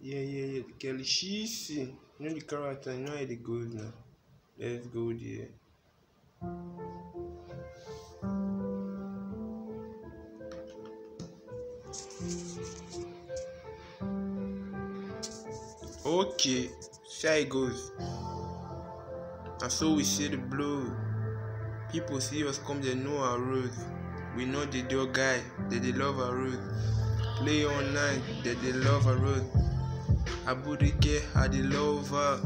Yeah. Kelly, she's you know the character, you know how it goes now. Let's go there. Okay, see how it goes. And so we see the blow. People see us come, they know our road. We know the door guy, that they love our road. Play all night, that they love our road. Abudike, I the love her.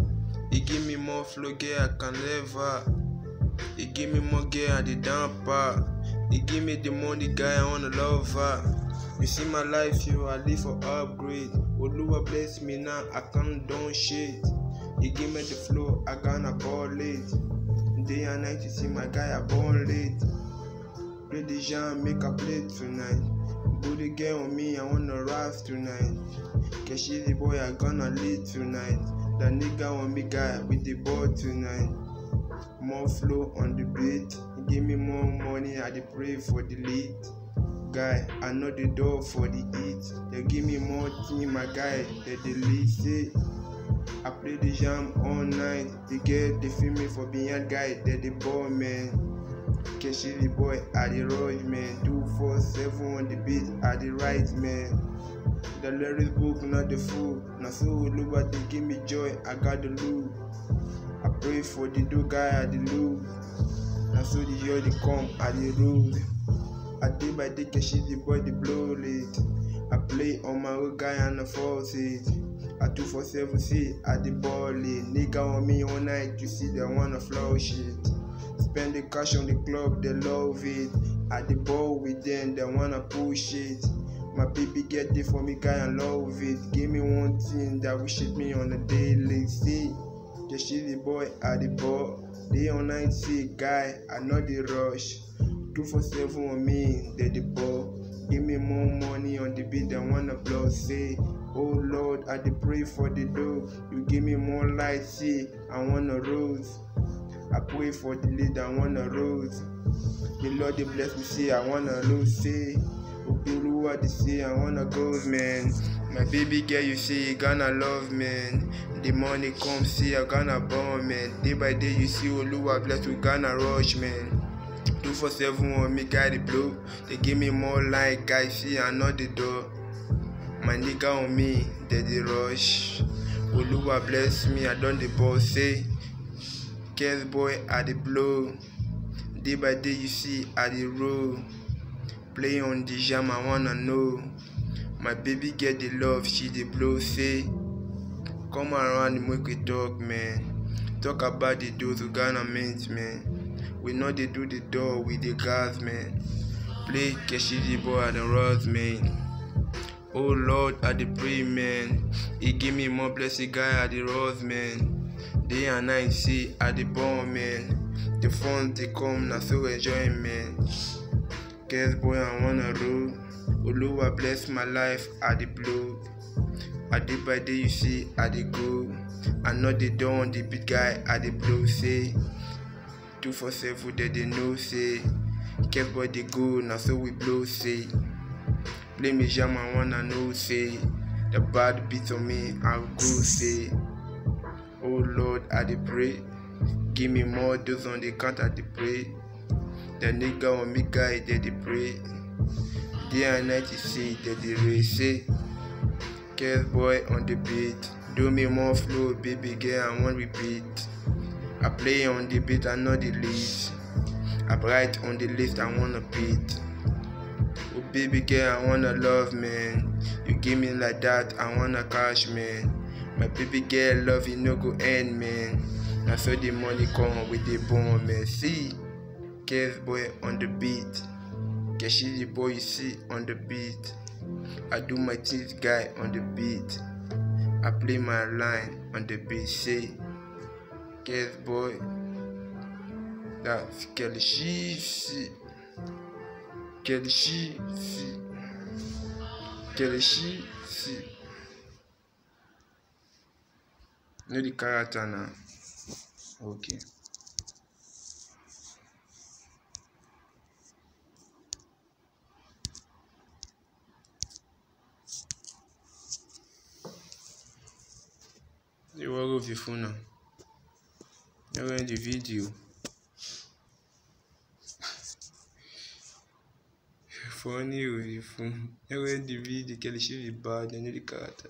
He give me more flow, girl, I can never. He give me more girl, I the damper. He give me the money, guy, I wanna love her. You see my life, yo, I live for upgrade. Oluwa bless me now, I can't do shit. He give me the flow, I gonna ball late. Day and night, you see my guy, I born late. Play the jam, make a play tonight. Booty get on me, I wanna rise tonight. Keshi the boy, I gonna lead tonight. The nigga on me guy with the ball tonight. More flow on the beat. Give me more money, I dey pray for the lead. Guy, I know the door for the eat. They give me more team, my guy, they lead say. I play the jam all night. They get the female for behind guy, they the ball man. Keshi the boy, I the rush man. 247 on the beat, I the right man. The lyrics book, not the fool. Now so Oluwa they give me joy, I got the loot. I pray for the do guy, I the loot. Now so the year they come, I the road. I day by day, Keshi the boy, the blow late. I play on my own guy and the false it. I 247 see, I the ball late. Nigga on me all night, you see they wanna flow shit. Spend the cash on the club, they love it. At the ball with them, they wanna push it. My baby get it for me, guy, I love it. Give me one thing that will shit me on the daily. See, just shit the boy at the ball. Day on night, see, guy, I know the rush. 247 on me, they the ball. Give me more money on the beat, I wanna blow. Say, oh Lord, I dey pray for the dough. You give me more light, see, I wanna rose. I pray for the lead, I wanna rose. The Lord they bless me, say I wanna lose, say. Oluwa they say I wanna go, man. My baby girl, you say you gonna love, man. The money come, see I gonna born, man. Day by day, you see Oluwa bless, we gonna rush, man. 247 on me, guy the blow. They give me more light, guys, see I know the door. My nigga on me, they rush. Oluwa bless me, I done the boss, say. Kes boy at the blow. Day by day you see at the roll. Play on the jam, I wanna know. My baby get the love, she the blow, say. Come around and make we talk, man. Talk about the doors we gonna mint, man. We know they do the door with the gas, man. Play Keshi the boy at the rods, man. Oh Lord, I the pray, man. He give me more blessed guy at the rods, man. Day and night, see, at the born, man. The fun they come, now so enjoy, man. Guess boy, I wanna roll. Oluwa bless my life, at the blow. I day by day, you see, at the go. I know they don't, the big guy, at the blow, say. 247, they know, say. Guess boy, they go, now so we blow, say. Play me jam, I wanna know, say. The bad beat on me, I'll go, say. Oh Lord, I dey pray. Give me more dose on the count, I dey pray. The nigga on me guy, they dey pray. Day and night, you see, they dey race, say. Kes boy on the beat. Do me more flow, baby girl, I want repeat. I play on the beat, I know the lead. I write on the list, I wanna beat. Oh baby girl, I wanna love, man. You give me like that, I wanna cash, man. My baby girl love you no go end, man. Now so the money come with the bone, man. See, Kes boy on the beat. Keshi the boy you see on the beat. I do my things guy on the beat. I play my line on the beat. Say, Kes boy. That's Kelshi, see. Kelshi, see. Kelshi, see. Know the character now. Okay. You work with your phone now. You end the video. Funny with your phone. You end the video, can you show the bad and the character.